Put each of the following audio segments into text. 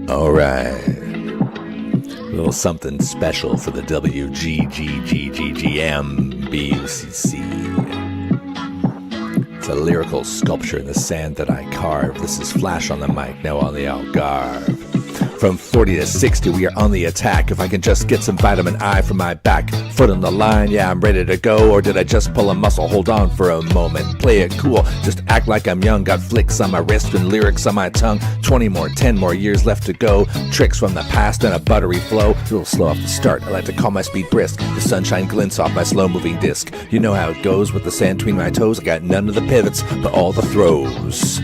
All right. A little something special for the WGGGMBUCC. It's a lyrical sculpture in the sand that I carve. This is Flash on the mic, now on the Algarve. From 40 to 60, we are on the attack. If I can just get some vitamin I from my back foot on the line, yeah, I'm ready to go. Or did I just pull a muscle? Hold on for a moment. Play it cool, just act like I'm young. Got flicks on my wrist and lyrics on my tongue. 10 more years left to go. Tricks from the past and a buttery flow. A little slow off the start, I like to call my speed brisk. The sunshine glints off my slow-moving disc. You know how it goes with the sand between my toes. I got none of the pivots, but all the throws.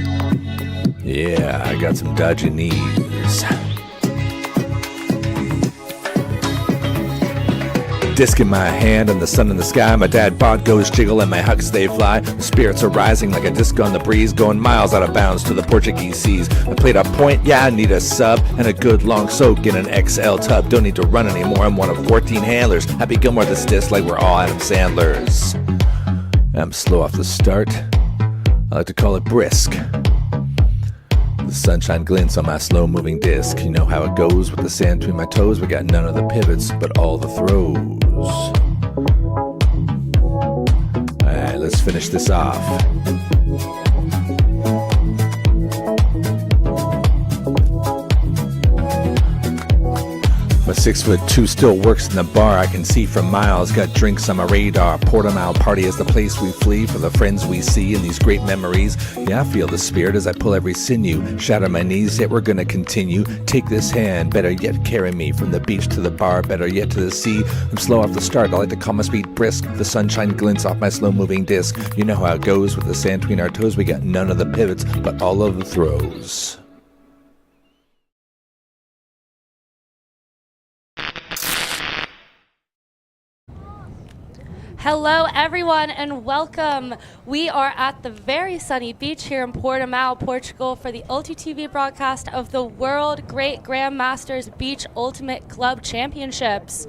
Yeah, I got some dodgy knees. Disc in my hand and the sun in the sky. My dad bod goes jiggle and my hucks they fly. The spirits are rising like a disc on the breeze, going miles out of bounds to the Portuguese seas. I played a point, yeah, I need a sub and a good long soak in an XL tub. Don't need to run anymore, I'm one of 14 handlers. Happy Gilmore this disc like we're all Adam Sandlers. I'm slow off the start, I like to call it brisk. The sunshine glints on my slow-moving disc. You know how it goes with the sand between my toes. We got none of the pivots, but all the throws. Alright, let's finish this off. My 6'2" still works in the bar. I can see from miles. Got drinks on my radar. Portimão party is the place we flee for the friends we see and these great memories. Yeah, I feel the spirit as I pull every sinew. Shatter my knees, yet we're gonna continue. Take this hand, better yet carry me from the beach to the bar, better yet to the sea. I'm slow off the start. I like to call my speed brisk. The sunshine glints off my slow-moving disc. You know how it goes with the sand between our toes. We got none of the pivots, but all of the throws. Hello everyone and welcome. We are at the very sunny beach here in Portimão, Portugal for the ULTI.TV broadcast of the World Great Grandmasters Beach Ultimate Club Championships.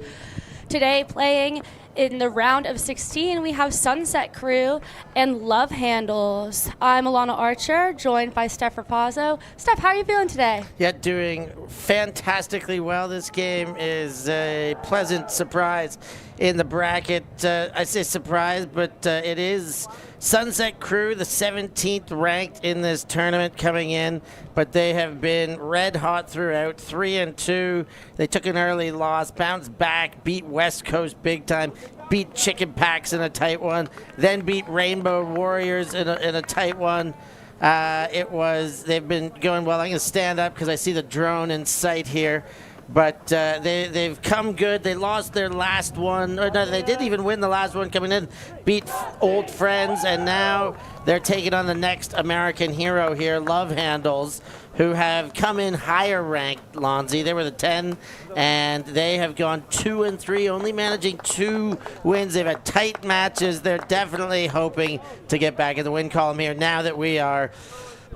Today playing in the round of 16 we have Sunset Crew and Love Handles. I'm Alana Archer, joined by Steph Rapazzo. Steph, how are you feeling today? Yeah, doing fantastically well. This game is a pleasant surprise in the bracket. I say surprise, but it is Sunset Crew, the 17th ranked in this tournament coming in, but they have been red hot throughout, 3-2. They took an early loss, bounced back, beat West Coast big time, beat Chicken Packs in a tight one, then beat Rainbow Warriors in a tight one. They've been going well. I'm going to stand up because I see the drone in sight here. But they've come good. They lost their last one. Or no, they didn't even win the last one coming in. Beat old friends, and now they're taking on the next American hero here, Love Handles, who have come in higher ranked, Lonzy. They were the 10, and they have gone 2-3, only managing 2 wins. They've had tight matches. They're definitely hoping to get back in the win column here now that we are...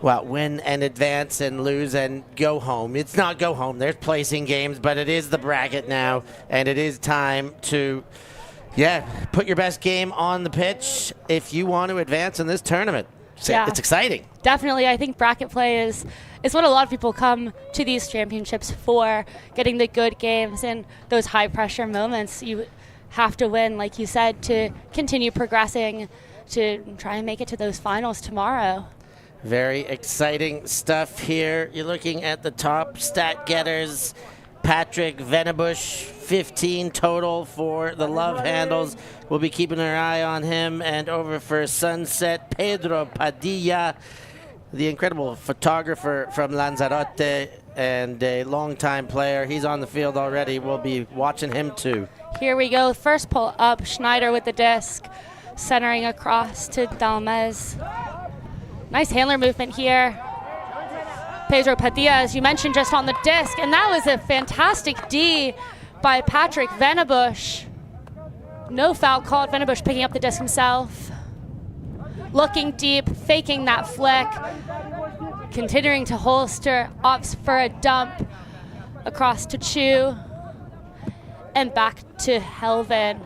well, win and advance and lose and go home. It's not go home. There's placing games, but it is the bracket now, and it is time to, put your best game on the pitch if you want to advance in this tournament. So it's exciting. Definitely. I think bracket play is what a lot of people come to these championships for, getting the good games and those high-pressure moments. You have to win, like you said, to continue progressing, to try and make it to those finals tomorrow. Very exciting stuff here. You're looking at the top stat getters. Patrick Venebush, 15 total for the Love Handles. We'll be keeping our eye on him. And over for Sunset, Pedro Padilla, the incredible photographer from Lanzarote and a longtime player. He's on the field already. We'll be watching him too. Here we go. First pull up, Schneider with the disc, centering across to Dalmez. Nice handler movement here. Pedro Padilla, as you mentioned, just on the disc, and that was a fantastic D by Patrick Venebush. No foul called. Venebush picking up the disc himself. Looking deep, faking that flick. Continuing to holster, opts for a dump across to Chu. And back to Helvin.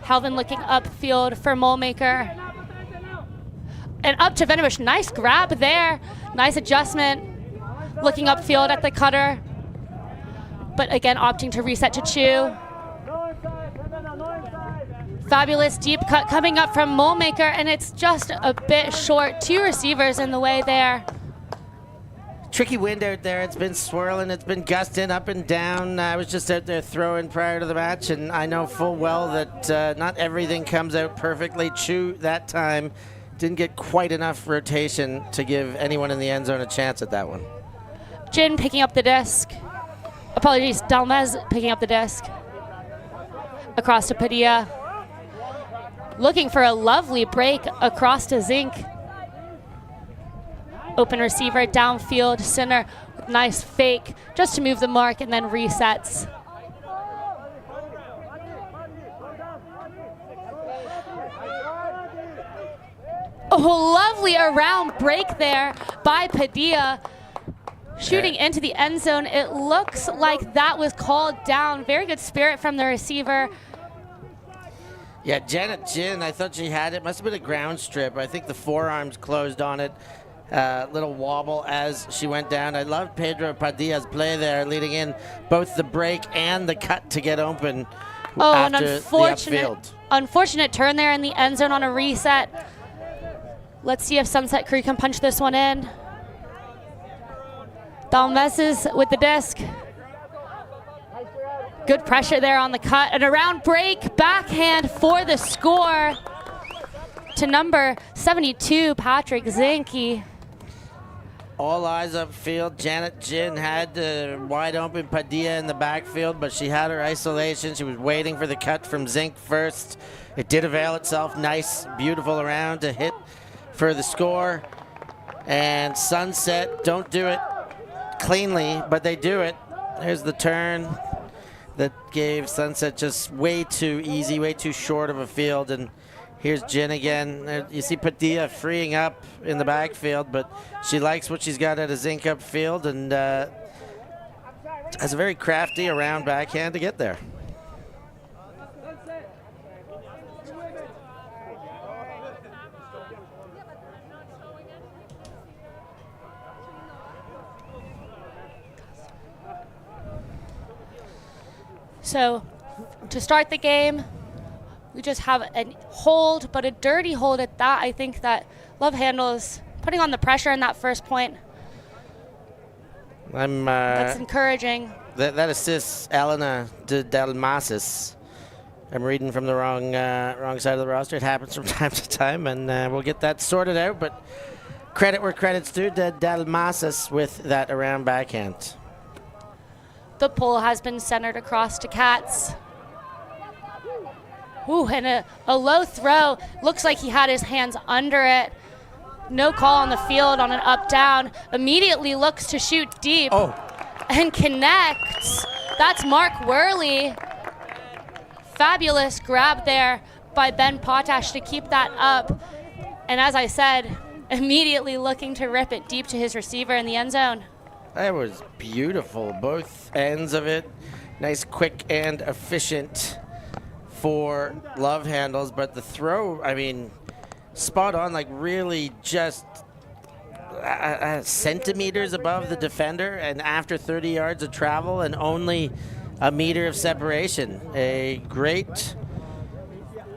Helvin looking upfield for Molemaker. And up to Venebush. Nice grab there. Nice adjustment. Looking upfield at the cutter. But again, opting to reset to Chu. Fabulous deep cut coming up from Molemaker, and it's just a bit short. 2 receivers in the way there. Tricky wind out there. It's been swirling. It's been gusting up and down. I was just out there throwing prior to the match, and I know full well that not everything comes out perfectly. Chu that time didn't get quite enough rotation to give anyone in the end zone a chance at that one. Jin picking up the disc. Apologies, Dalmez picking up the disc. Across to Padilla. Looking for a lovely break across to Zink. Open receiver, downfield, center, nice fake, just to move the mark and then resets. Oh, lovely around break there by Padilla. Shooting into the end zone. It looks like that was called down. Very good spirit from the receiver. Yeah, Janet Jin, I thought she had it. Must have been a ground strip. I think the forearms closed on it. Little wobble as she went down. I loved Pedro Padilla's play there, leading in both the break and the cut to get open after an the unfortunate turn there in the end zone on a reset. Let's see if Sunset Crew can punch this one in. Dalmeses with the disc. Good pressure there on the cut. And around break, backhand for the score to number 72, Patrick Zinke. All eyes upfield. Janet Jin had the wide open Padilla in the backfield, but she had her isolation. She was waiting for the cut from Zink first. It did avail itself. Nice, beautiful around to hit for the score. And Sunset don't do it cleanly, but they do it. Here's the turn that gave Sunset just way too easy, way too short of a field. And here's Jin again. You see Padilla freeing up in the backfield, but she likes what she's got at a Zink upfield and has a very crafty around backhand to get there. So to start the game, we just have a hold, but a dirty hold at that. I think that Love Handle is putting on the pressure in that first point. That's encouraging. That assists Elena de Dalmasis. I'm reading from the wrong side of the roster. It happens from time to time, and we'll get that sorted out. But credit where credit's due to Dalmasis with that around backhand. The pull has been centered across to Katz. Ooh, and a low throw. Looks like he had his hands under it. No call on the field on an up-down. Immediately looks to shoot deep. Oh. And connects. That's Mark Worley. Fabulous grab there by Ben Potash to keep that up. And as I said, immediately looking to rip it deep to his receiver in the end zone. That was beautiful, both ends of it. Nice, quick, and efficient for Love Handles, but the throw, I mean, spot on, like really just centimeters above the defender, and after 30 yards of travel and only a meter of separation. A great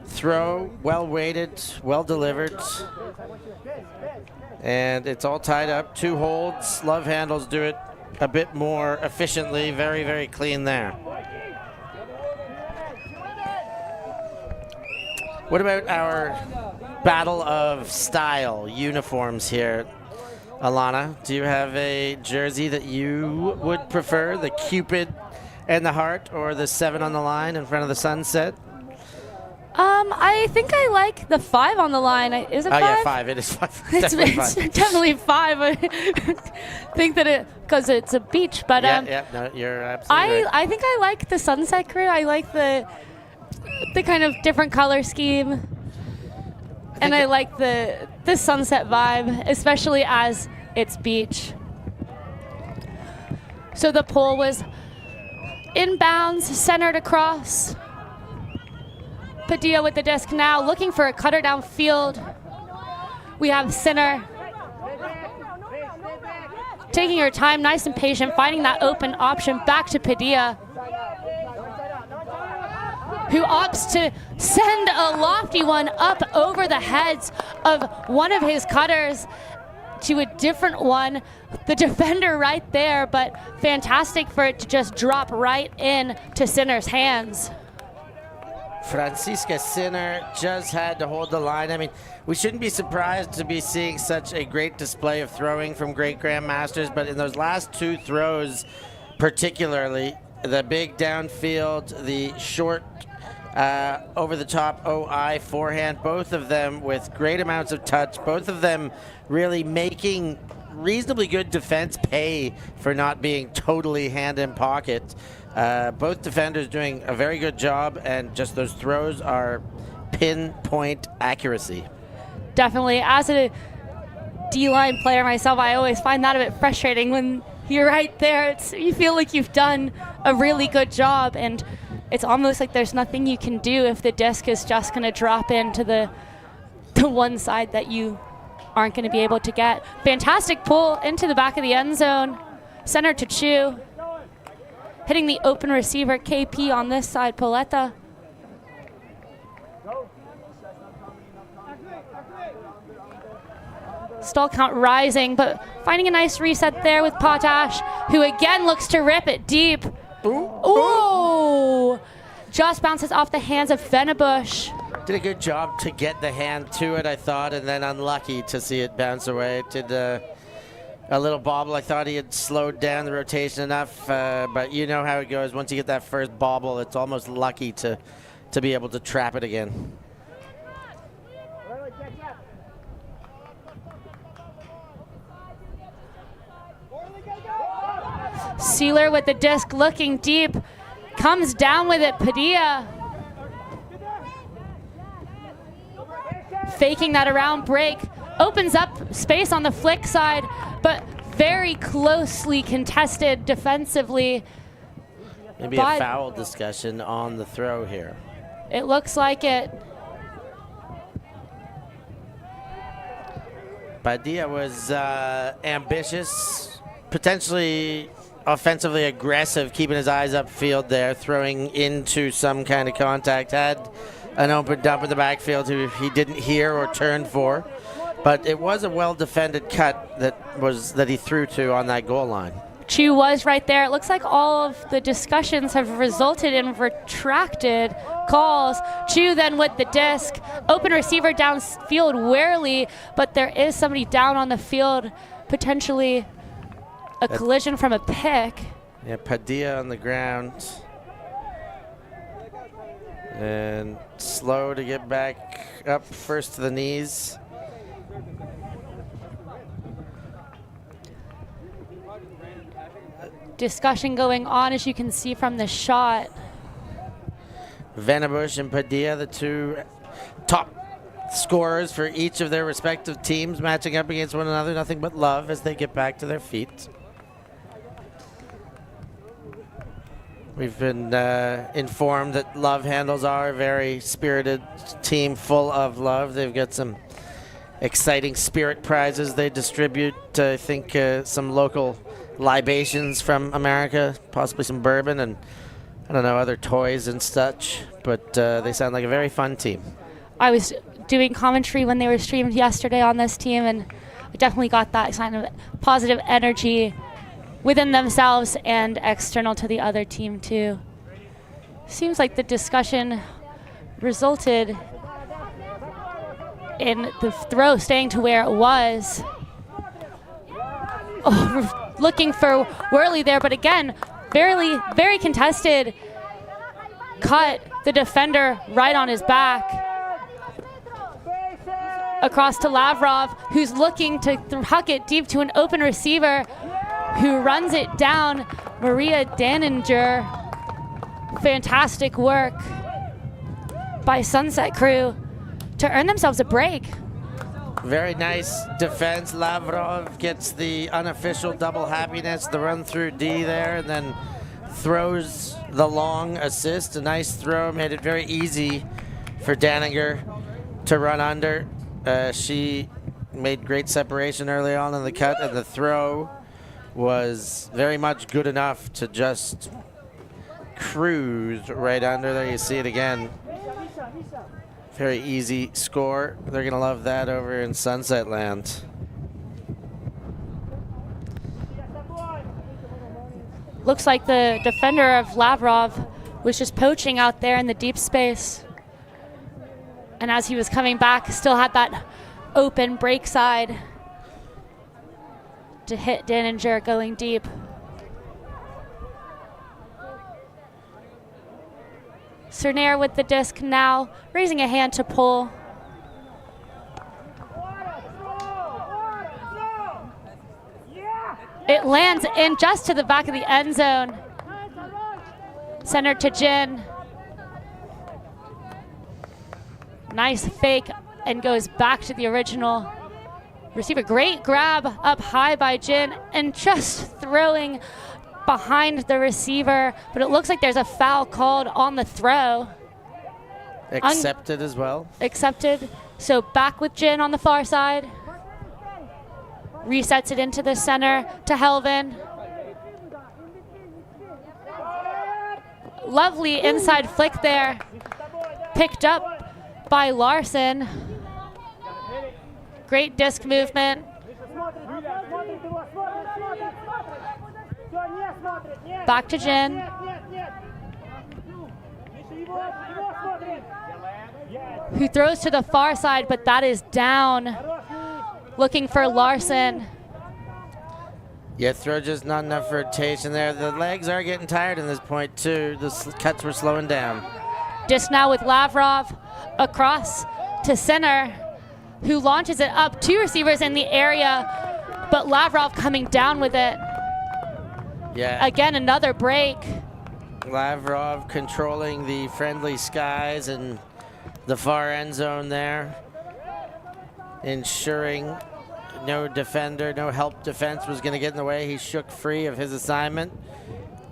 throw, well weighted, well delivered. And it's all tied up. 2 holds. Love Handles do it a bit more efficiently. Very, very clean there. What about our battle of style uniforms here? Alana, do you have a jersey that you would prefer? The Cupid and the heart, or the 7 on the line in front of the sunset? I think I like the 5 on the line. Is it 5? Oh, yeah, 5. It is 5. It's definitely 5. I think that because it's a beach, but yeah, no, you're absolutely right. I think I like the Sunset Crew. I like the kind of different color scheme, and I like the sunset vibe, especially as it's beach. So the pull was inbounds, centered across. Padilla with the disc now, looking for a cutter downfield. We have Sinner taking her time, nice and patient, finding that open option back to Padilla, who opts to send a lofty one up over the heads of one of his cutters to a different one. The defender right there, but fantastic for it to just drop right in to Sinner's hands. Francisca Sinner just had to hold the line. I mean, we shouldn't be surprised to be seeing such a great display of throwing from great grandmasters, but in those last two throws, particularly the big downfield, the short over the top OI forehand, both of them with great amounts of touch, both of them really making reasonably good defense pay for not being totally hand in pocket. Both defenders doing a very good job, and just those throws are pinpoint accuracy. Definitely. As a D-line player myself, I always find that a bit frustrating when you're right there. You feel like you've done a really good job, and it's almost like there's nothing you can do if the disc is just going to drop into the one side that you aren't going to be able to get. Fantastic pull into the back of the end zone. Center to Chu. Hitting the open receiver, KP on this side, Pauletta. Stall count rising, but finding a nice reset there with Potash, who again looks to rip it deep. Ooh! Just bounces off the hands of Venebush. Did a good job to get the hand to it, I thought, and then unlucky to see it bounce away. Did a little bobble. I thought he had slowed down the rotation enough, but you know how it goes. Once you get that first bobble, it's almost lucky to be able to trap it again. Sealer with the disc looking deep, comes down with it. Padilla faking that around break, opens up space on the flick side, but very closely contested defensively. Maybe a foul discussion on the throw here. It looks like it. Padilla was ambitious, potentially offensively aggressive, keeping his eyes upfield there, throwing into some kind of contact. Had an open dump in the backfield who he didn't hear or turn for, but it was a well-defended cut that he threw to on that goal line. Chu was right there. It looks like all of the discussions have resulted in retracted calls. Chu then with the disc, open receiver downfield warily, but there is somebody down on the field, potentially a collision from a pick. Yeah, Padilla on the ground. And slow to get back up first to the knees. Discussion going on, as you can see from the shot. Venebush and Padilla, the two top scorers for each of their respective teams, matching up against one another. Nothing but love as they get back to their feet. We've been informed that Love Handles are a very spirited team full of love. They've got some exciting spirit prizes they distribute. I think some local libations from America, possibly some bourbon and, I don't know, other toys and such. But they sound like a very fun team. I was doing commentary when they were streamed yesterday on this team, and I definitely got that kind of positive energy within themselves and external to the other team too. Seems like the discussion resulted in the throw staying to where it was. Oh, looking for Worley there, but again, very contested. Cut the defender right on his back. Across to Lavrov, who's looking to huck it deep to an open receiver, who runs it down. Maria Daninger. Fantastic work by Sunset Crew to earn themselves a break. Very nice defense. Lavrov gets the unofficial double happiness, the run through D there, and then throws the long assist. A nice throw, made it very easy for Daninger to run under. She made great separation early on in the cut, and the throw was very much good enough to just cruise right under there. You see it again. Very easy score. They're going to love that over in Sunset Land. Looks like the defender of Lavrov was just poaching out there in the deep space. And as he was coming back, still had that open break side to hit Daninger going deep. Cernaire with the disc now, raising a hand to pull. It lands in just to the back of the end zone. Center to Jin. Nice fake and goes back to the original receiver. Great grab up high by Jin and just throwing behind the receiver, but it looks like there's a foul called on the throw. Accepted as well. Accepted. So back with Jin on the far side. Resets it into the center to Helvin. Lovely inside flick there. Picked up by Larson. Great disc movement. Back to Jin. Who throws to the far side, but that is down. Looking for Larson. Yeah, throw just not enough rotation there. The legs are getting tired in this point too. The cuts were slowing down. Disc now with Lavrov across to center, who launches it up. Two receivers in the area, but Lavrov coming down with it. Yeah. Again, another break. Lavrov controlling the friendly skies and the far end zone there, ensuring no defender, no help defense was going to get in the way. He shook free of his assignment,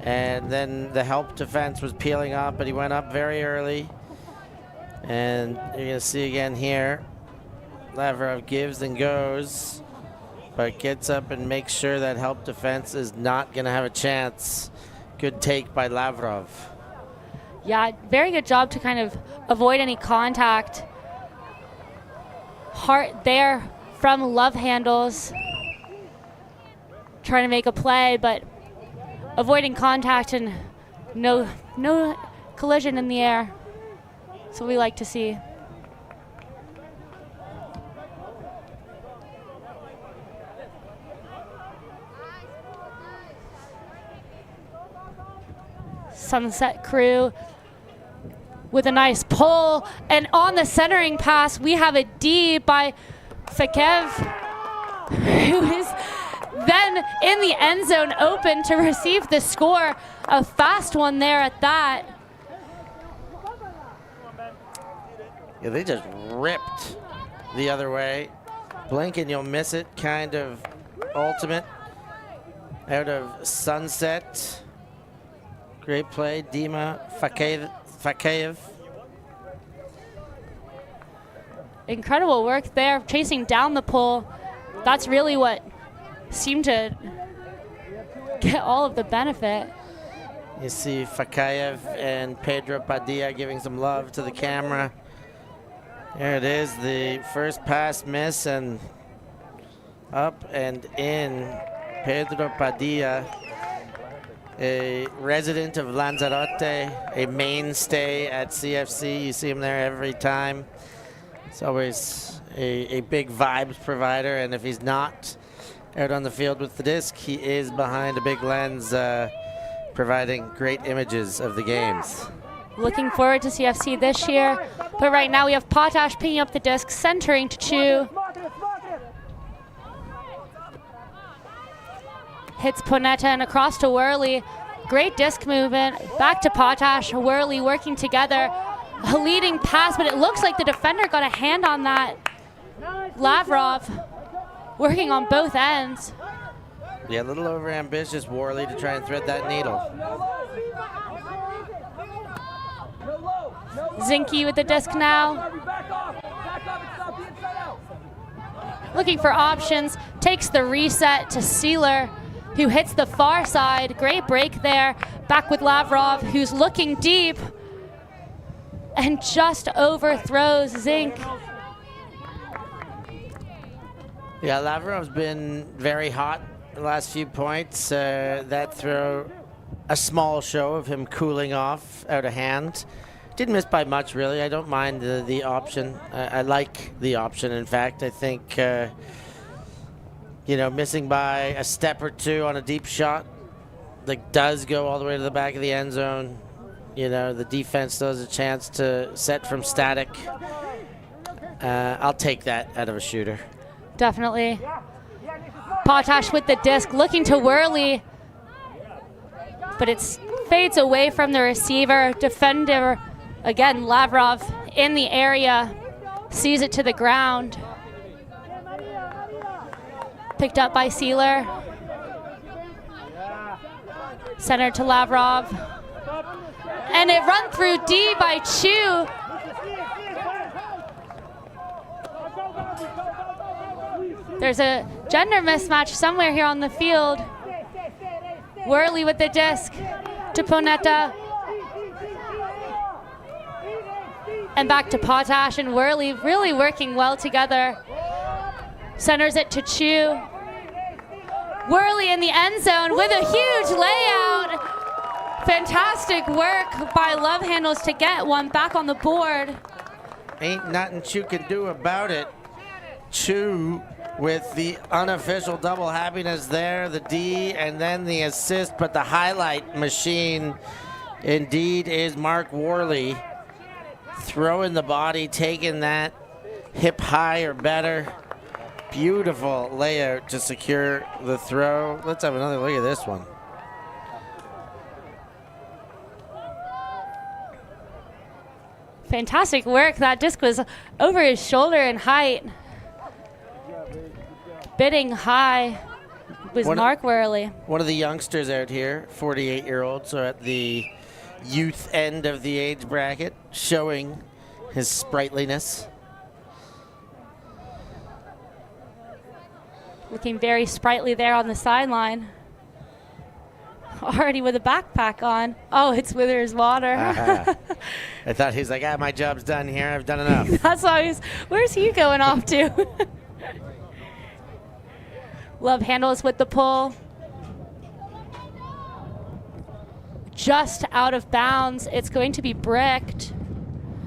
and then the help defense was peeling up, but he went up very early. And you're going to see again here, Lavrov gives and goes, but gets up and makes sure that help defense is not going to have a chance. Good take by Lavrov. Yeah, very good job to kind of avoid any contact. Hart there from Love Handles, trying to make a play, but avoiding contact and no collision in the air. That's what we like to see. Sunset Crew with a nice pull, and on the centering pass we have a D by Fakev, who is then in the end zone open to receive the score. A fast one there at that. Yeah, they just ripped the other way. Blink and you'll miss it, kind of ultimate out of Sunset. Great play, Dima Fakev. Incredible work there, chasing down the pole. That's really what seemed to get all of the benefit. You see Fakayev and Pedro Padilla giving some love to the camera. There it is, the first pass miss, and up and in. Pedro Padilla, a resident of Lanzarote, a mainstay at CFC. You see him there every time. It's always a big vibes provider, and if he's not out on the field with the disc, he is behind a big lens, providing great images of the games. Looking forward to CFC this year, but right now we have Potash picking up the disc, centering to Chu. Hits Ponetta and across to Worley. Great disc movement, back to Potash, Worley working together. A leading pass, but it looks like the defender got a hand on that. Lavrov working on both ends. Yeah, a little over-ambitious, Worley, to try and thread that needle. Zinke with the disc now. looking for options, takes the reset to Sealer, who hits the far side. Great break there. Back with Lavrov, who's looking deep and just overthrows Zink. Yeah, Lavrov's been very hot the last few points. That throw, a small show of him cooling off out of hand. Didn't miss by much, really. I don't mind the option. I like the option, in fact. I think, you know, missing by a step or two on a deep shot that does go all the way to the back of the end zone. You know, the defense still has a chance to set from static. I'll take that out of a shooter. Definitely. Potash with the disc, looking to Worley, but it fades away from the receiver. Defender, again, Lavrov in the area, sees it to the ground. Picked up by Sealer. Center to Lavrov. And it run through D by Chu. There's a gender mismatch somewhere here on the field. Worley with the disc to Ponetta. And back to Potash and Worley, really working well together. Centers it to Chu. Worley in the end zone with a huge layout. Fantastic work by Love Handles to get one back on the board. Ain't nothing Chu can do about it. Chu with the unofficial double happiness there, the D and then the assist, but the highlight machine indeed is Mark Worley. Throwing the body, taking that hip high or better. Beautiful layout to secure the throw. Let's have another look at this one. Fantastic work. That disc was over his shoulder in height. Bidding high was Mark Worley. One of the youngsters out here, 48-year-old, so at the youth end of the age bracket, showing his sprightliness. Looking very sprightly there on the sideline. Already with a backpack on. Oh, it's Withers Water. I thought he's like, my job's done here. I've done enough. That's why he's, where's he going off to? Love Handles with the pull. Just out of bounds. It's going to be bricked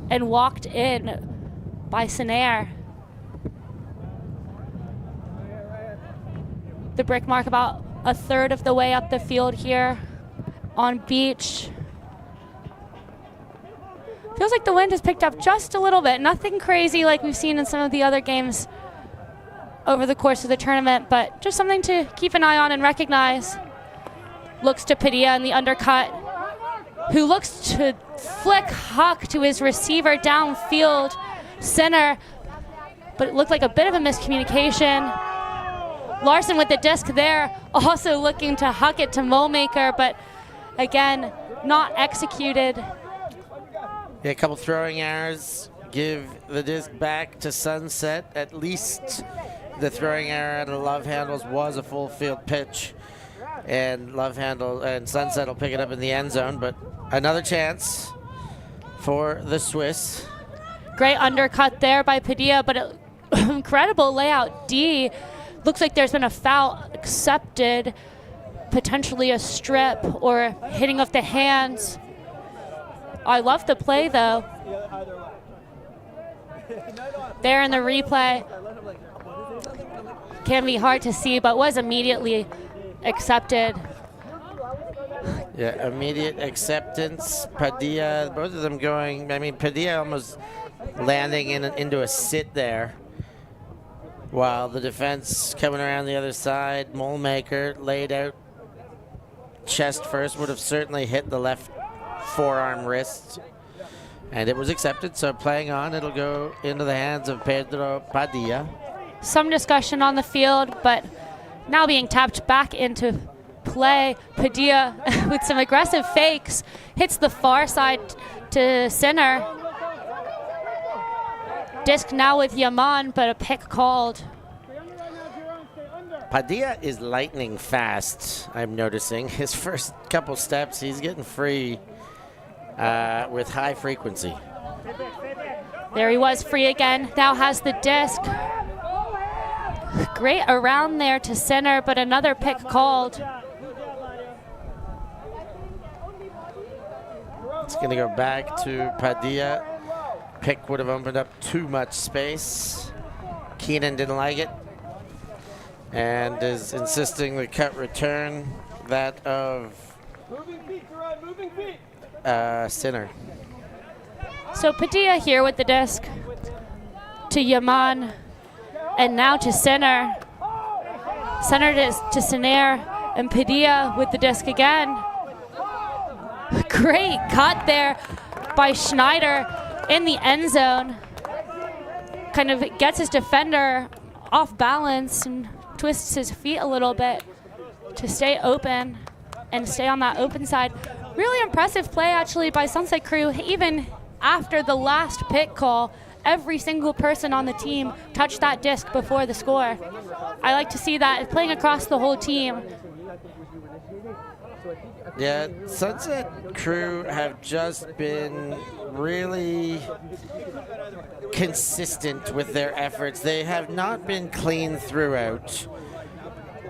and walked in by Sinaire. The brick mark about a third of the way up the field here on Beach. Feels like the wind has picked up just a little bit. Nothing crazy like we've seen in some of the other games over the course of the tournament, but just something to keep an eye on and recognize. Looks to Padilla in the undercut, who looks to flick Huck to his receiver downfield center, but it looked like a bit of a miscommunication. Larson with the disc there, also looking to huck it to Molemaker, but again, not executed. Yeah, a couple throwing errors. Give the disc back to Sunset. At least the throwing error out of Love Handles was a full field pitch. And Love Handle and Sunset will pick it up in the end zone, but another chance for the Swiss. Great undercut there by Padilla, but an incredible layout D. Looks like there's been a foul accepted, potentially a strip or hitting of the hands. I love the play though. There in the replay. Can be hard to see, but was immediately accepted. Yeah, immediate acceptance. Padilla, both of them going, I mean, Padilla almost landing into a sit there. While the defense coming around the other side, Molemaker laid out chest first, would have certainly hit the left forearm wrist. And it was accepted, so playing on, it'll go into the hands of Pedro Padilla. Some discussion on the field, but now being tapped back into play. Padilla with some aggressive fakes, hits the far side to center. Disc now with Yaman, but a pick called. Padilla is lightning fast, I'm noticing. His first couple steps, he's getting free with high frequency. There he was, free again. Now has the disc. Great around there to center, but another pick called. It's going to go back to Padilla. Pick would have opened up too much space. Keenan didn't like it and is insisting the cut return that of Sinner. So Padilla here with the disc to Yaman, and now to Sinner. Sinner to Sinner, and Padilla with the disc again. Great cut there by Schneider in the end zone. Kind of gets his defender off balance and twists his feet a little bit to stay open and stay on that open side. Really impressive play actually by Sunset Crew. Even after the last pick call, every single person on the team touched that disc before the score. I like to see that playing across the whole team. Yeah, Sunset Crew have just been really consistent with their efforts. They have not been clean throughout.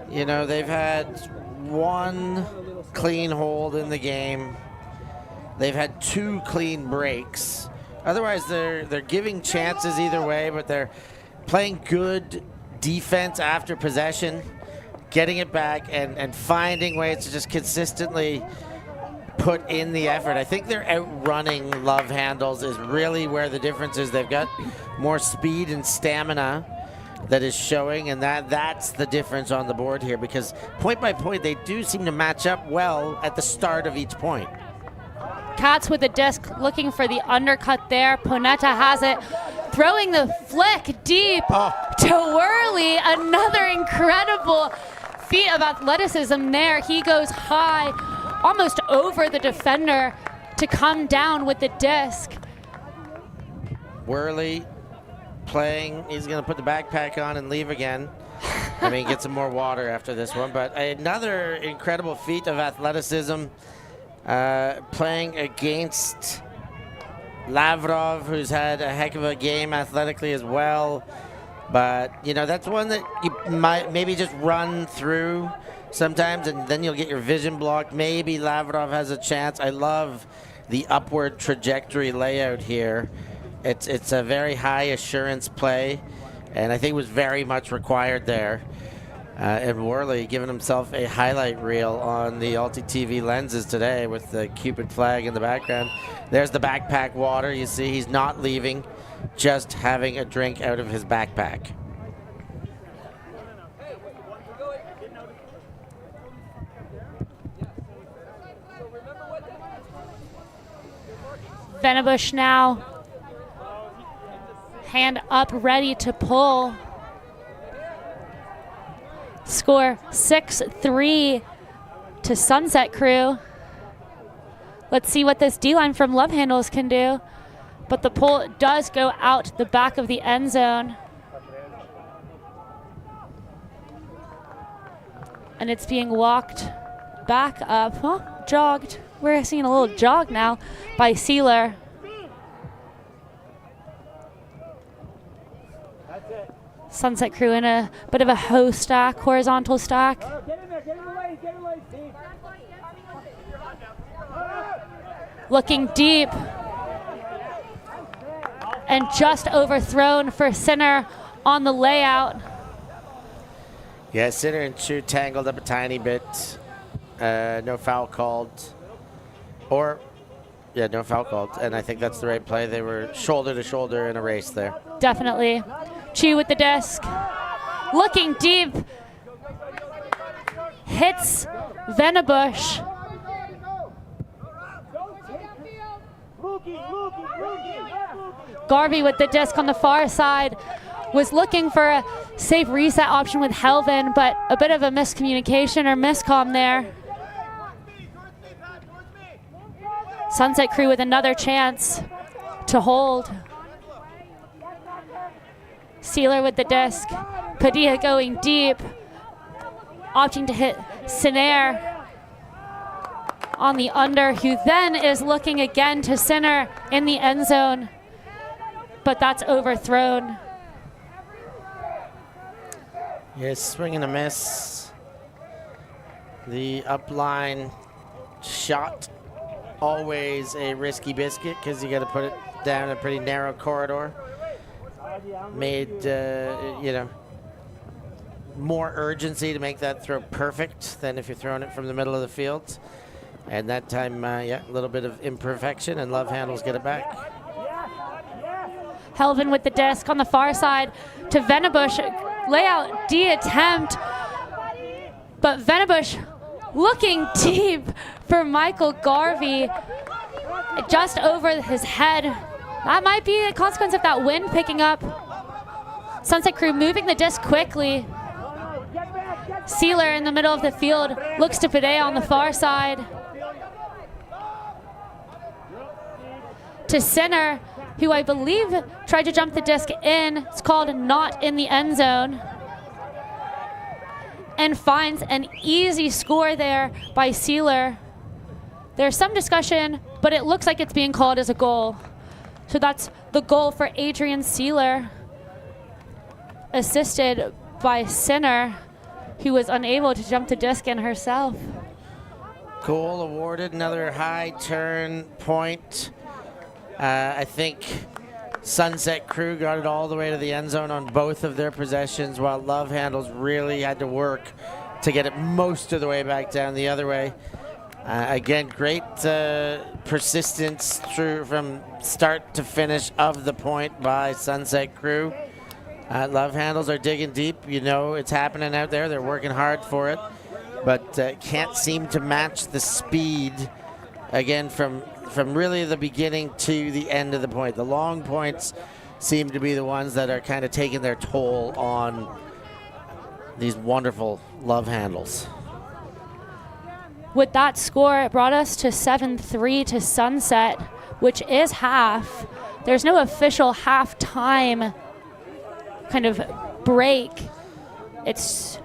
You know, they've had one clean hold in the game. They've had 2 clean breaks. Otherwise, they're giving chances either way, but they're playing good defense after possession, getting it back and finding ways to just consistently put in the effort. I think they're outrunning love handles is really where the difference is. They've got more speed and stamina that is showing, and that's the difference on the board here, because point by point they do seem to match up well at the start of each point. Katz with the disc looking for the undercut there. Ponetta has it, throwing the flick deep to Worley. Another incredible feat of athleticism there. He goes high, almost over the defender to come down with the disc. Worley playing, he's going to put the backpack on and leave again. I mean, get some more water after this one, but another incredible feat of athleticism. Playing against Lavrov, who's had a heck of a game athletically as well. But, you know, that's one that you might maybe just run through sometimes, and then you'll get your vision blocked. Maybe Lavrov has a chance. I love the upward trajectory layout here. It's a very high assurance play, and I think it was very much required there. And Worley giving himself a highlight reel on the ULTI.TV lenses today with the Cupid flag in the background. There's the backpack water. You see he's not leaving, just having a drink out of his backpack. Venebush now, hand up, ready to pull. Score 6-3 to Sunset Crew. Let's see what this D-line from Love Handles can do. But the pull does go out the back of the end zone. And it's being walked back up, jogged. We're seeing a little jog now by Sealer. Sunset Crew in a bit of a hoe stack, horizontal stack. Looking deep. And just overthrown for Sinner on the layout. Yeah, Sinner and Chu tangled up a tiny bit. No foul called. Or, yeah, no foul called. And I think that's the right play. They were shoulder to shoulder in a race there. Definitely. Chu with the disc. Looking deep. Hits Venebush. Garvey with the disc on the far side was looking for a safe reset option with Helvin, but a bit of a miscommunication or miscomm there. Sunset Crew with another chance to hold. Sealer with the disc. Padilla going deep. opting to hit Sinner on the under, who then is looking again to center in the end zone, but that's overthrown. Yes, swing and a miss. The upline shot, always a risky biscuit because you got to put it down a pretty narrow corridor. Made, more urgency to make that throw perfect than if you're throwing it from the middle of the field. And that time, a little bit of imperfection, and Love Handles get it back. Helvin with the disc on the far side to Venebush. Layout D attempt, but Venebush looking deep for Michael Garvey, just over his head. That might be a consequence of that wind picking up. Sunset Crew moving the disc quickly. Sealer in the middle of the field looks to Padea on the far side. To Sinner, who I believe tried to jump the disc in. It's called not in the end zone. And finds an easy score there by Sealer. There's some discussion, but it looks like it's being called as a goal. So that's the goal for Adrian Sealer, assisted by Sinner, who was unable to jump the disc in herself. Goal awarded, another high turn point. I think Sunset Crew got it all the way to the end zone on both of their possessions, while Love Handles really had to work to get it most of the way back down the other way. Again, great persistence through from start to finish of the point by Sunset Crew. Love Handles are digging deep. You know it's happening out there. They're working hard for it, but can't seem to match the speed, again, from really the beginning to the end of the point. The long points seem to be the ones that are kind of taking their toll on these wonderful Love Handles. With that score, it brought us to 7-3 to Sunset, which is half. There's no official halftime kind of break. It's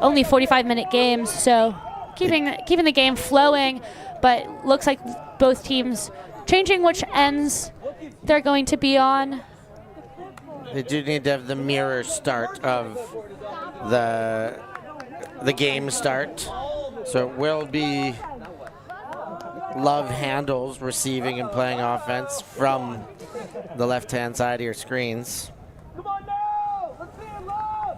only 45-minute games, so keeping the game flowing, but looks like both teams changing which ends they're going to be on. They do need to have the mirror start of the game start. So it will be Love Handles receiving and playing offense from the left-hand side of your screens. Come on now! Let's see it, Love!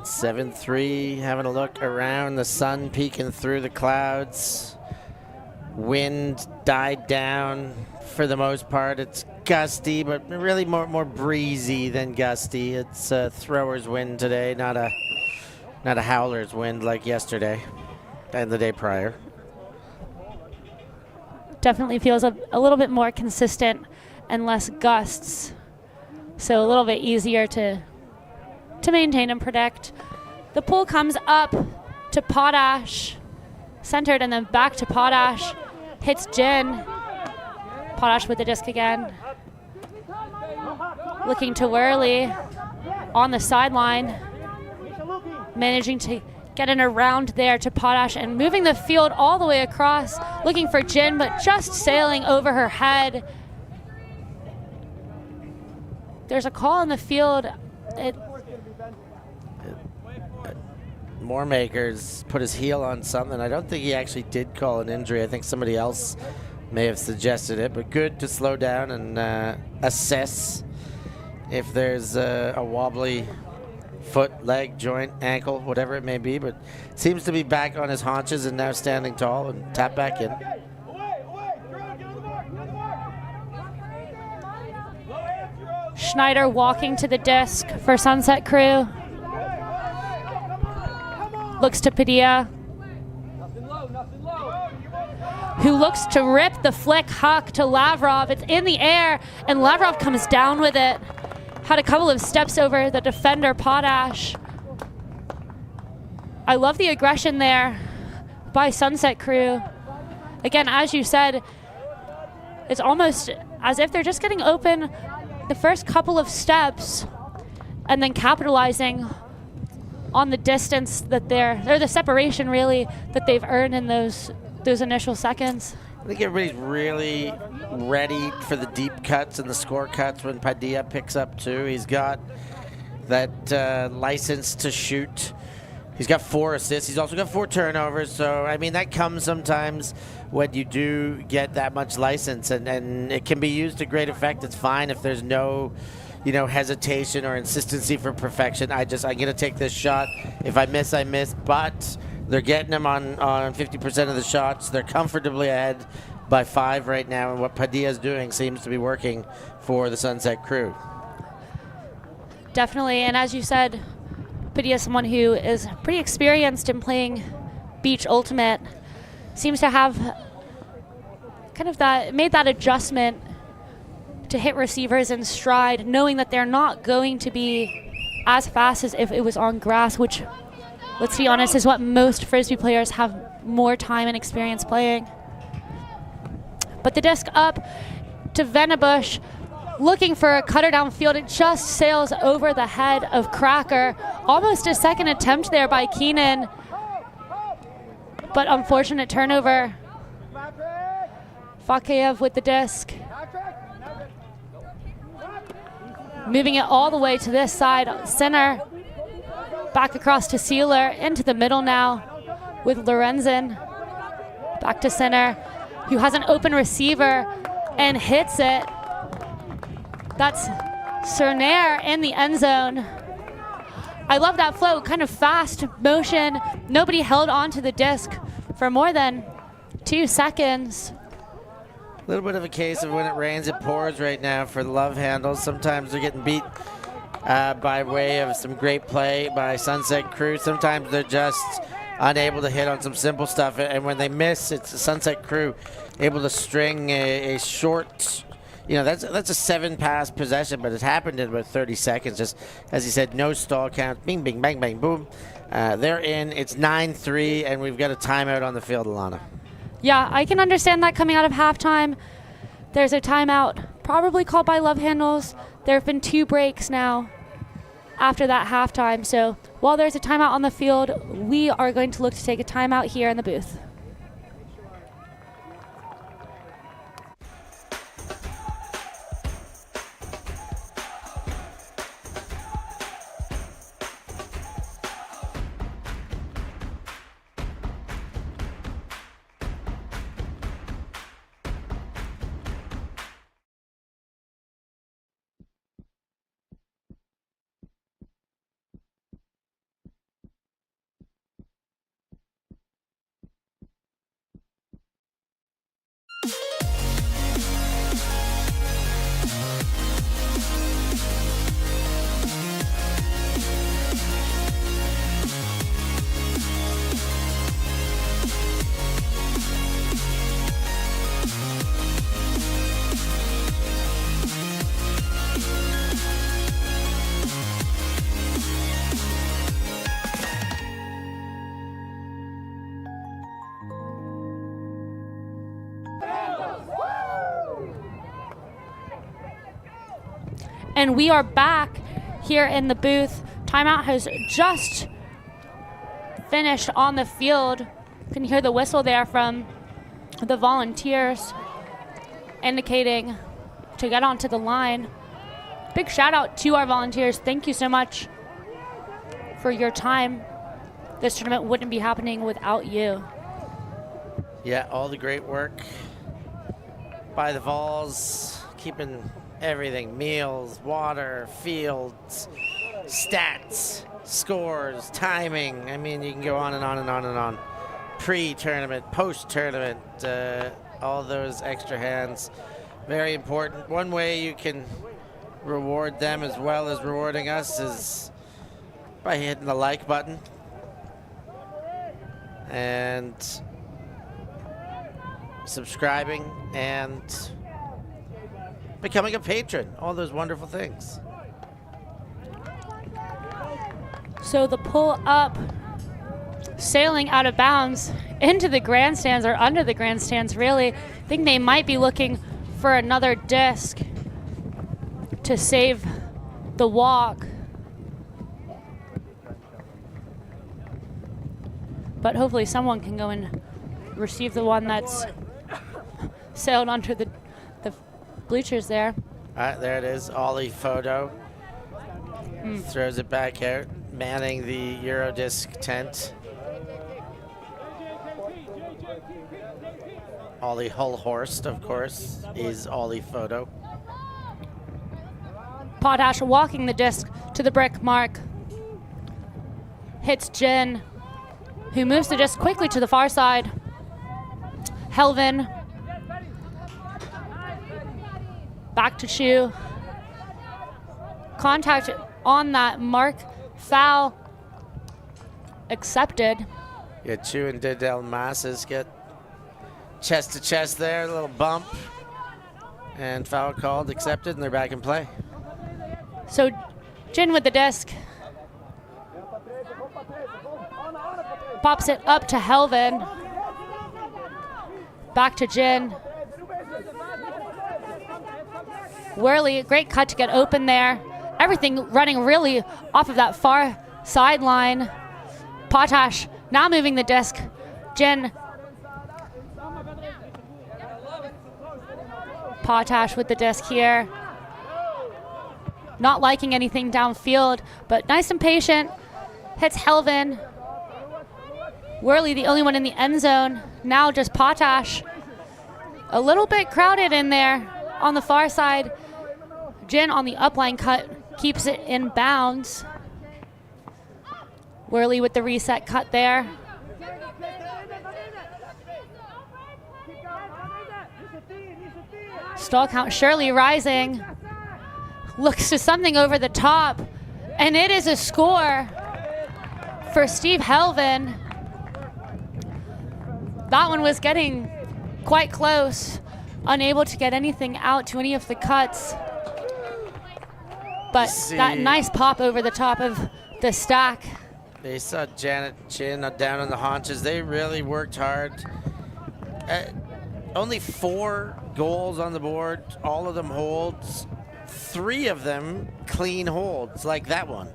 7-3, having a look around, the sun peeking through the clouds. Wind died down for the most part. It's gusty, but really more breezy than gusty. It's a thrower's wind today, not a howler's wind like yesterday and the day prior. Definitely feels a little bit more consistent and less gusts, so a little bit easier to maintain and predict. The pull comes up to Potash, centered, and then back to Potash. Hits Jin. Potash with the disc again. Looking to Worley on the sideline. Managing to get an around there to Potash and moving the field all the way across. Looking for Jin, but just sailing over her head. There's a call in the field. Moormakers put his heel on something. I don't think he actually did call an injury. I think somebody else may have suggested it, but good to slow down and assess if there's a wobbly foot, leg, joint, ankle, whatever it may be, but seems to be back on his haunches and now standing tall and tap back in. Schneider walking to the disc for Sunset Crew. Looks to Padilla, who looks to rip the flick huck to Lavrov. It's in the air, and Lavrov comes down with it. Had a couple of steps over the defender, Potash. I love the aggression there by Sunset Crew. Again, as you said, It's almost as if they're just getting open the first couple of steps and then capitalizing on the distance that or the separation really that they've earned in those initial seconds. I think everybody's really ready for the deep cuts and the score cuts when Padilla picks up too. He's got that license to shoot. He's got 4 assists. He's also got 4 turnovers. So, I mean, that comes sometimes when you do get that much license, and it can be used to great effect. It's fine if there's no, hesitation or insistency for perfection. I'm going to take this shot. If I miss, I miss. But they're getting him on 50% of the shots. They're comfortably ahead by 5 right now, and what Padilla's doing seems to be working for the Sunset Crew. Definitely, and as you said, Padilla is someone who is pretty experienced in playing beach ultimate. Seems to have kind of made that adjustment to hit receivers in stride, knowing that they're not going to be as fast as if it was on grass, which, let's be honest, is what most Frisbee players have more time and experience playing. But the disc up to Venebush, looking for a cutter downfield. It just sails over the head of Cracker. Almost a second attempt there by Keenan, but unfortunate turnover. Fakeyev with the disc. Moving it all the way to this side, center. Back across to Sealer, into the middle now with Lorenzen. Back to center, who has an open receiver and hits it. That's Cernaire in the end zone. I love that flow, kind of fast motion. Nobody held onto the disc for more than 2 seconds. A little bit of a case of when it rains, it pours right now for the love handles. Sometimes they're getting beat by way of some great play by Sunset Crew. Sometimes they're just unable to hit on some simple stuff. And when they miss, it's the Sunset Crew able to string a short, that's a 7-pass possession, but it happened in about 30 seconds. Just, as he said, no stall count. Bing, bing, bang, bang, boom. They're in. It's 9-3, and we've got a timeout on the field, Alana. Yeah, I can understand that coming out of halftime. There's a timeout probably called by Love Handles. There have been 2 breaks now after that halftime. So while there's a timeout on the field, we are going to look to take a timeout here in the booth. And we are back here in the booth. Timeout has just finished on the field. You can hear the whistle there from the volunteers indicating to get onto the line. Big shout out to our volunteers. Thank you so much for your time. This tournament wouldn't be happening without you. Yeah, all the great work by the Vols, keeping everything, meals, water, fields, stats, scores, timing. I mean, you can go on and on and on and on. Pre-tournament, post-tournament, all those extra hands, very important. One way you can reward them as well as rewarding us is by hitting the like button and subscribing and becoming a patron, all those wonderful things. So the pull up, sailing out of bounds into the grandstands, or under the grandstands really. I think they might be looking for another disc to save the walk. But hopefully someone can go and receive the one that's sailed onto the bleachers there. There it is, Ollie photo. Throws it back out, manning the Eurodisc tent. Ollie Hullhorst, of course, is Ollie photo. Potash walking the disc to the brick mark. Hits Jin, who moves the disc quickly to the far side. Helvin. Back to Chu. Contact on that mark. Foul accepted. Yeah, Chu and Didel Masses get chest to chest there, a little bump. And foul called, accepted, and they're back in play. So Jin with the disc. Pops it up to Helvin. Back to Jin. Worley, great cut to get open there. Everything running really off of that far sideline. Potash now moving the disc. Jin. Potash with the disc here. Not liking anything downfield, but nice and patient. Hits Helvin. Worley the only one in the end zone. Now just Potash. A little bit crowded in there on the far side. Jin on the upline cut keeps it in bounds. Worley with the reset cut there. Stall count surely rising. Looks to something over the top, and it is a score for Steve Helvin. That one was getting quite close, unable to get anything out to any of the cuts. But that nice pop over the top of the stack. They saw Janet Chin down on the haunches. They really worked hard. Only 4 goals on the board, all of them holds. 3 of them clean holds, like that one.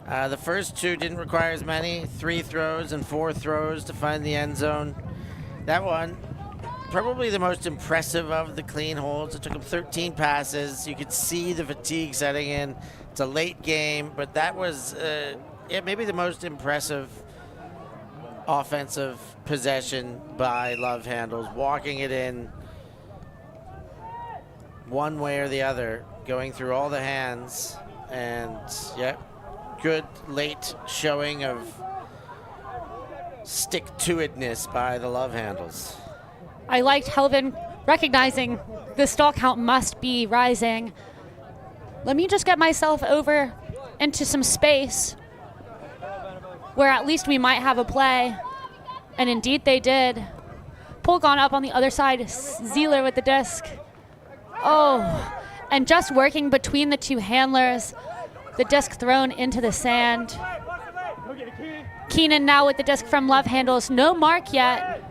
The first 2 didn't require as many, 3 throws and 4 throws to find the end zone. That one, probably the most impressive of the clean holds. It took him 13 passes. You could see the fatigue setting in. It's a late game, but that was maybe the most impressive offensive possession by Love Handles, walking it in one way or the other, going through all the hands, and yeah, good late showing of stick-to-itness by the Love Handles. I liked Helvin recognizing the stall count must be rising. Let me just get myself over into some space where at least we might have a play. And indeed they did. Pull gone up on the other side. Zeeler with the disc. Oh, and just working between the 2 handlers. The disc thrown into the sand. Keenan now with the disc from Love Handles. No mark yet.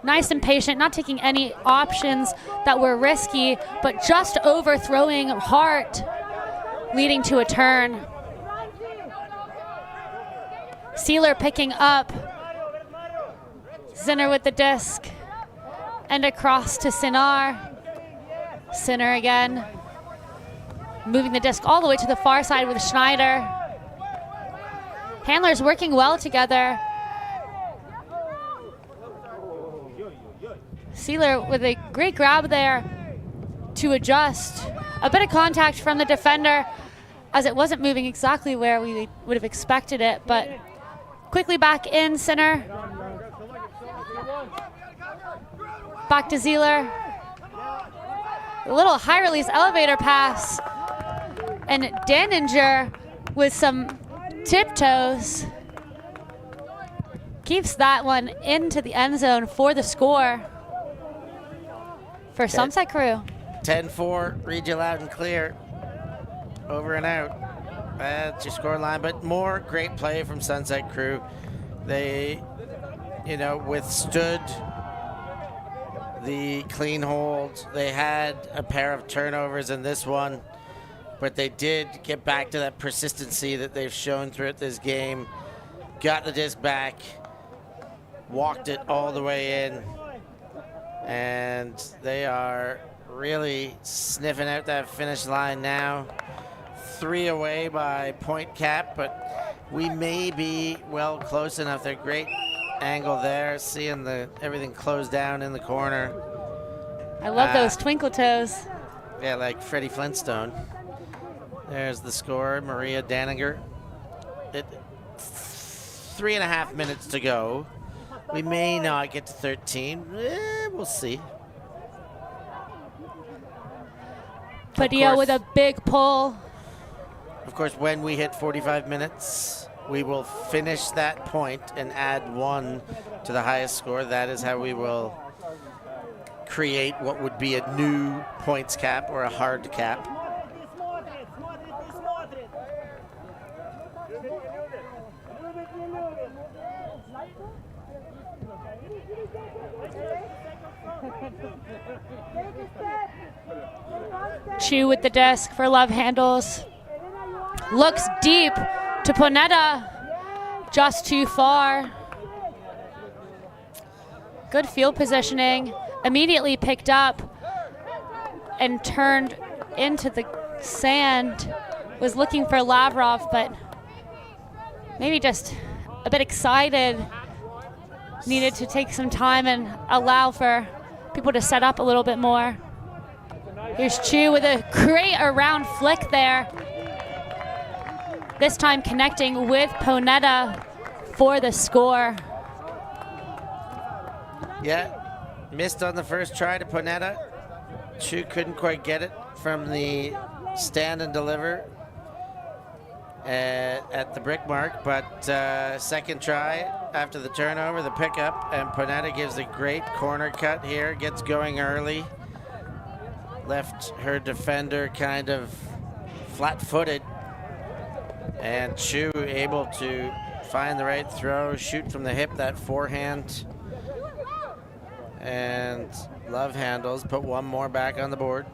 Nice and patient, not taking any options that were risky, but just overthrowing Hart, leading to a turn. Sealer picking up. Zinner with the disc. And across to Sinar. Sinner again. Moving the disc all the way to the far side with Schneider. Handlers working well together. Sealer with a great grab there to adjust. A bit of contact from the defender as it wasn't moving exactly where we would have expected it, but quickly back in, Sinner. Back to Zeeler. A little high release elevator pass. And Daninger with some tiptoes keeps that one into the end zone for the score for Sunset Crew. 10-4, read you loud and clear. Over and out. That's your score line, but more great play from Sunset Crew. They, withstood the clean hold. They had a pair of turnovers in this one, but they did get back to that persistency that they've shown throughout this game. Got the disc back, walked it all the way in, and they are really sniffing out that finish line now. 3 away by point cap, but we may be well close enough. They're great angle there, seeing everything close down in the corner. I love those twinkle toes. Yeah, like Freddie Flintstone. There's the score, Maria Daniger. 3.5 minutes to go. We may not get to 13. We'll see. Padilla with a big pull. Of course, when we hit 45 minutes, we will finish that point and add 1 to the highest score. That is how we will create what would be a new points cap or a hard cap. Chu with the disc for love handles. Looks deep to Ponetta, just too far. Good field positioning, immediately picked up and turned into the sand. Was looking for Lavrov, but maybe just a bit excited. Needed to take some time and allow for people to set up a little bit more. Here's Chu with a great around flick there. This time connecting with Ponetta for the score. Yeah, missed on the first try to Ponetta. Chu couldn't quite get it from the stand and deliver at the brick mark, but second try after the turnover, the pickup, and Ponetta gives a great corner cut here, gets going early. Left her defender kind of flat-footed, and Chu able to find the right throw, shoot from the hip, that forehand, and love handles, put 1 more back on the board,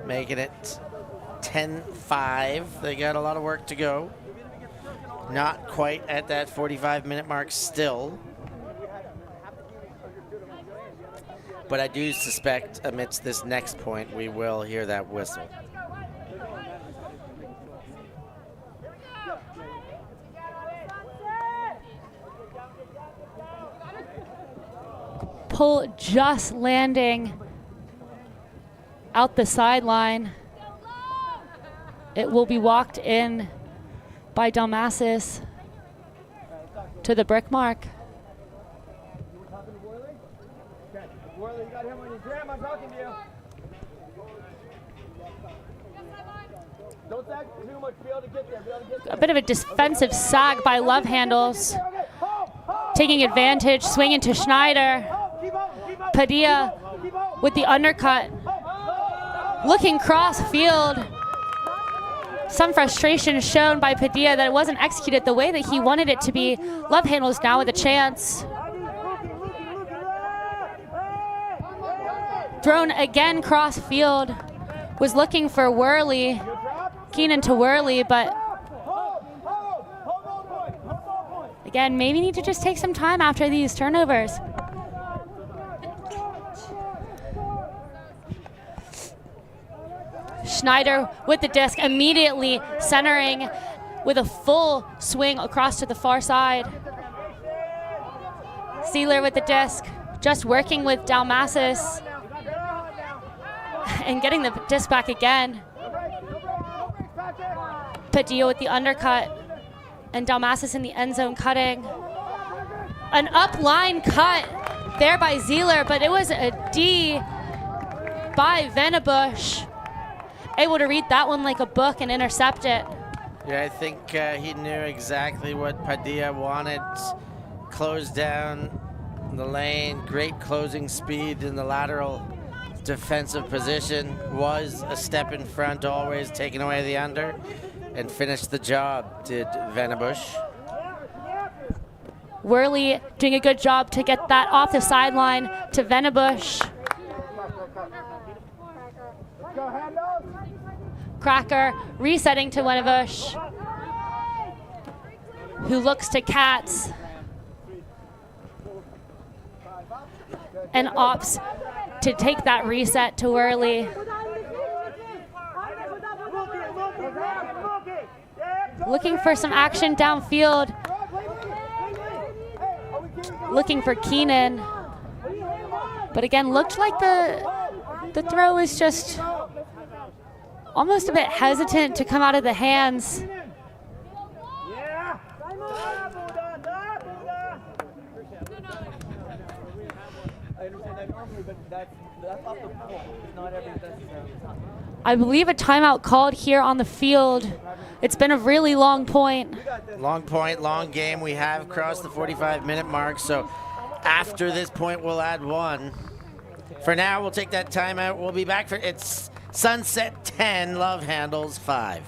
making it 10-5. They got a lot of work to go. Not quite at that 45-minute mark still. But I do suspect amidst this next point, we will hear that whistle. Pull just landing out the sideline. It will be walked in by Dalmasis to the brick mark. Worley, you got him on your gram. I'm talking to you. Don't sag too much. Be able to get there. A bit of a defensive sag by Love Handles. Taking advantage, swinging to Schneider. Padilla with the undercut. Looking cross field. Some frustration shown by Padilla that it wasn't executed the way that he wanted it to be. Love Handles now with a chance. Thrown again cross field. Was looking for Worley. Keenan to Worley, but again, maybe need to just take some time after these turnovers. Schneider with the disc, immediately centering with a full swing across to the far side. Sealer with the disc, just working with Dalmasis and getting the disc back again. Padilla with the undercut and Dalmasis in the end zone cutting. An up line cut there by Sealer, but it was a D by Venebush. Able to read that one like a book and intercept it. Yeah, I think he knew exactly what Padilla wanted. Close down the lane, great closing speed in the lateral defensive position. Was a step in front, always taking away the under, and finished the job, did Venebush. Worley doing a good job to get that off the sideline to Venebush. Cracker resetting to Venebush, who looks to Katz and opts to take that reset to Worley. Looking for some action downfield. Looking for Keenan. But again, looked like the throw was just almost a bit hesitant to come out of the hands. I believe a timeout called here on the field. It's been a really long point. Long point, long game. We have crossed the 45-minute mark, so after this point, we'll add one. For now, we'll take that timeout. We'll be back for it's Sunset 10, Love Handles 5.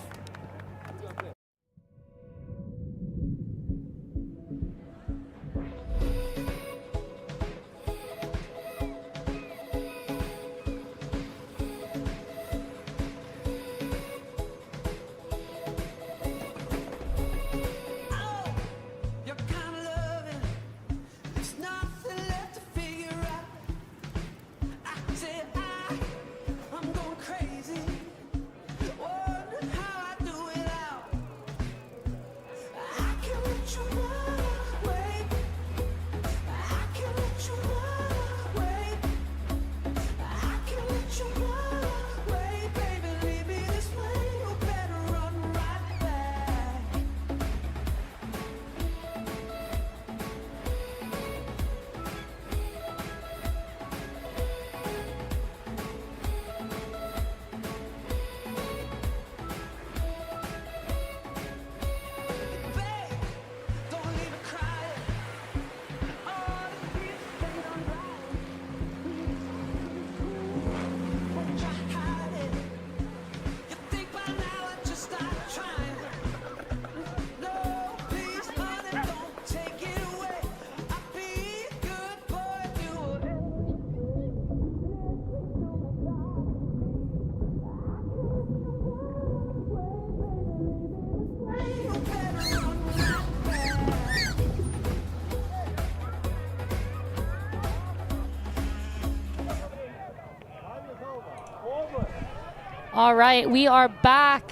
All right, we are back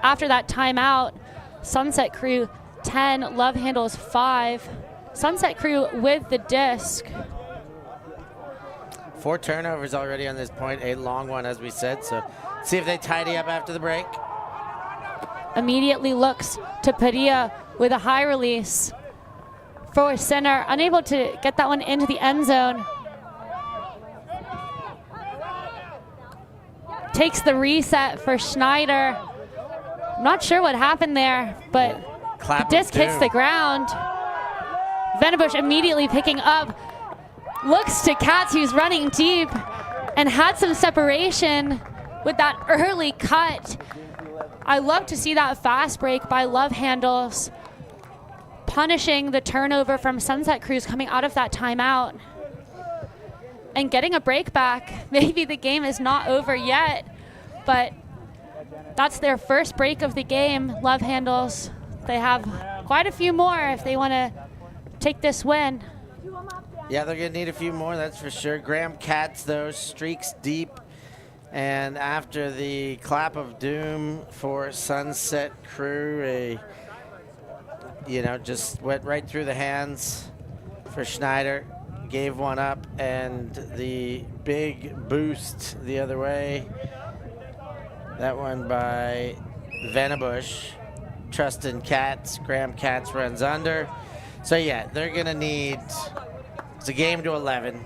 after that timeout. Sunset Crew 10, Love Handles 5. Sunset Crew with the disc. 4 turnovers already on this point, a long one as we said, so see if they tidy up after the break. Immediately looks to Padilla with a high release for center, unable to get that one into the end zone. Takes the reset for Schneider. I'm not sure what happened there, but the disc hits the ground. Venebush immediately picking up. Looks to Katz, who's running deep and had some separation with that early cut. I love to see that fast break by Love Handles, punishing the turnover from Sunset Crews coming out of that timeout and getting a break back. Maybe the game is not over yet, but that's their first break of the game, Love Handles. They have quite a few more if they want to take this win. Yeah, they're going to need a few more, that's for sure. Graham Katz, though, streaks deep. And after the clap of doom for Sunset Crew, just went right through the hands for Schneider. Gave one up, and the big boost the other way. That one by Venebush. Trustin Katz, Graham Katz runs under. So yeah, they're gonna need, it's a game to 11.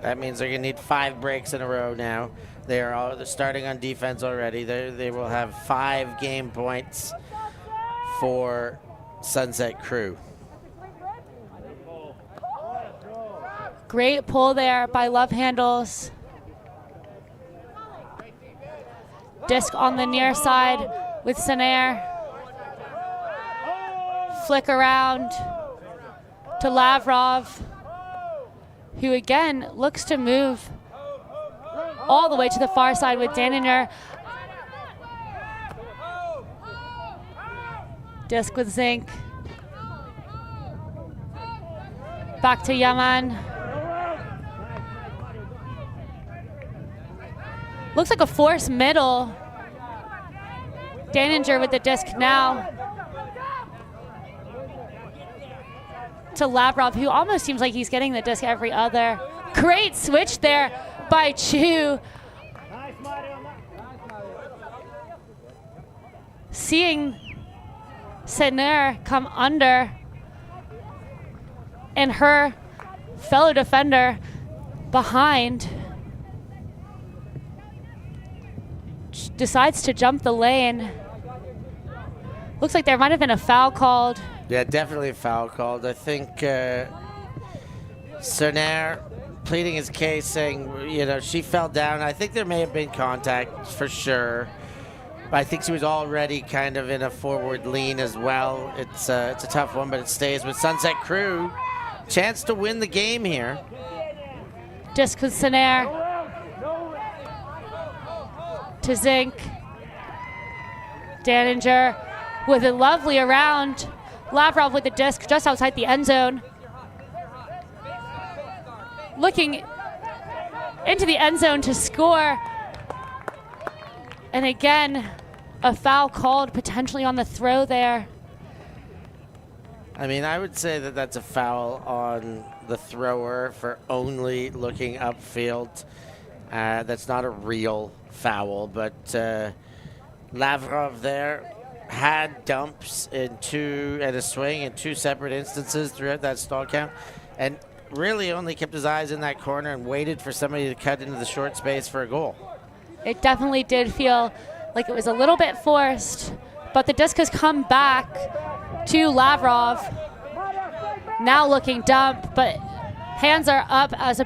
That means they're gonna need 5 breaks in a row now. They're starting on defense already. They will have 5 game points for Sunset Crew. Great pull there by Love Handles. Disc on the near side with Senair. Flick around to Lavrov, who again looks to move all the way to the far side with Daninger. Disc with Zink. Back to Yaman. Looks like a forced middle. Daninger with the disc now to Lavrov, who almost seems like he's getting the disc every other. Great switch there by Chu. Seeing Senner come under and her fellow defender behind decides to jump the lane. Looks like there might have been a foul called. Yeah, definitely a foul called. I think Senner pleading his case, saying, you know, she fell down. I think there may have been contact for sure. But I think she was already kind of in a forward lean as well. It's a tough one, but it stays with Sunset Crew. Chance to win the game here. Disc with Senner to Zink. Daninger with a lovely around. Lavrov with the disc just outside the end zone. Looking into the end zone to score. And again, a foul called potentially on the throw there. I mean, I would say that that's a foul on the thrower for only looking upfield. That's not a real foul, but Lavrov there had dumps and a swing in two separate instances throughout that stall count, and really only kept his eyes in that corner and waited for somebody to cut into the short space for a goal. It definitely did feel like it was a little bit forced, but the disc has come back to Lavrov. Now looking dump, but hands are up as a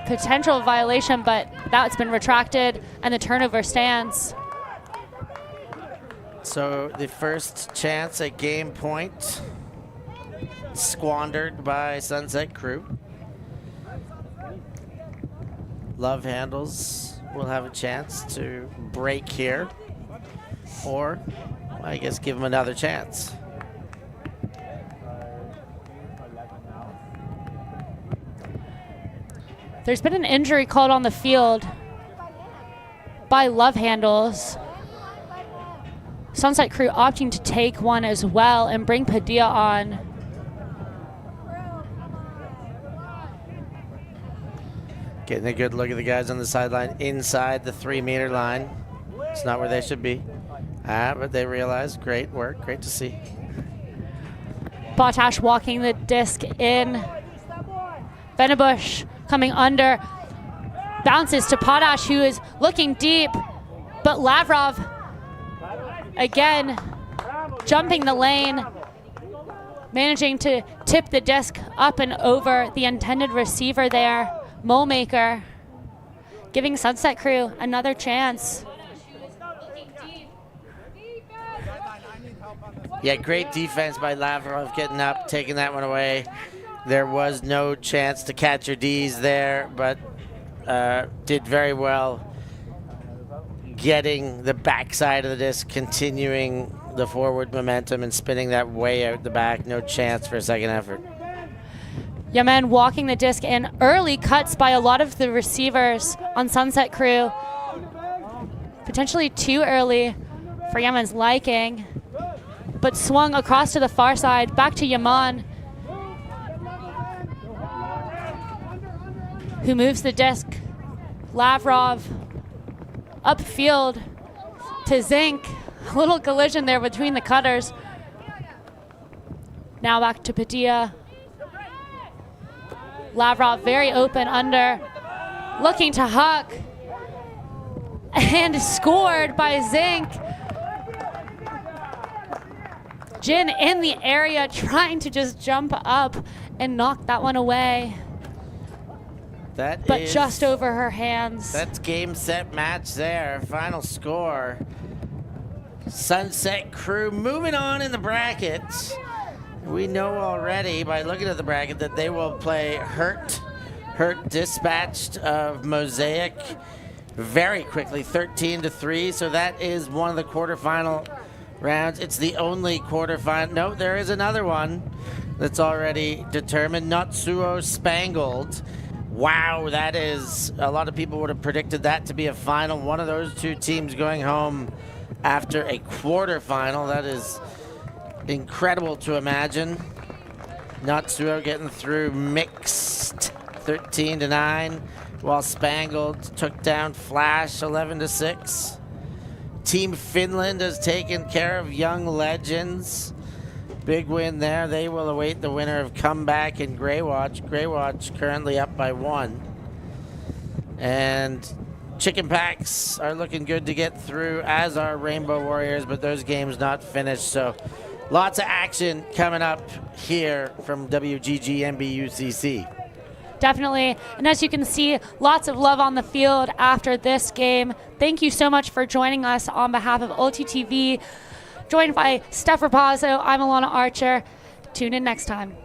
potential violation, but that's been retracted and the turnover stands. So the first chance at game point squandered by Sunset Crew. Love Handles will have a chance to break here, or I guess give him another chance. There's been an injury called on the field by Love Handles. Sunset Crew opting to take one as well and bring Padilla on. Getting a good look at the guys on the sideline inside the 3-meter line. It's not where they should be. But they realize, great work, great to see. Botash walking the disc in. Venebush coming under. Bounces to Potash, who is looking deep. But Lavrov, again, jumping the lane. Managing to tip the disc up and over the intended receiver there. Molemaker giving Sunset Crew another chance. Yeah, great defense by Lavrov, getting up, taking that one away. There was no chance to catch your D's there, but did very well getting the backside of the disc, continuing the forward momentum and spinning that way out the back. No chance for a second effort. Yemen walking the disc in. Early cuts by a lot of the receivers on Sunset Crew. Potentially too early for Yemen's liking, but swung across to the far side, back to Yaman, who moves the disc. Lavrov upfield to Zink. A little collision there between the cutters. Now back to Padilla. Lavrov very open under, looking to Huck, and scored by Zink. Jin in the area trying to just jump up and knock that one away. But just over her hands. That's game, set, match there. Final score. Sunset Crew moving on in the brackets. We know already by looking at the bracket that they will play Hurt Dispatched of Mosaic very quickly, 13-3. So that is one of the quarterfinal rounds. It's the only quarterfinal. No, there is another one that's already determined. Natsuo Spangled. Wow, that is, a lot of people would have predicted that to be a final. One of those two teams going home after a quarterfinal. That is incredible to imagine. Natsuo getting through mixed 13-9, while Spangled took down Flash 11-6. Team Finland has taken care of Young Legends. Big win there. They will await the winner of Comeback and Greywatch. Greywatch currently up by 1. And Chicken Packs are looking good to get through, as are Rainbow Warriors, but those games not finished. So lots of action coming up here from WGGMBUCC. Definitely. And as you can see, lots of love on the field after this game. Thank you so much for joining us on behalf of ULTI.TV. Joined by Steph Rapazzo, I'm Alana Archer. Tune in next time.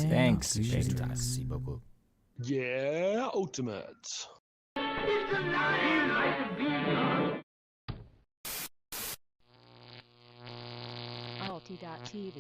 Thanks. Yeah, ultimate. ULTI.TV.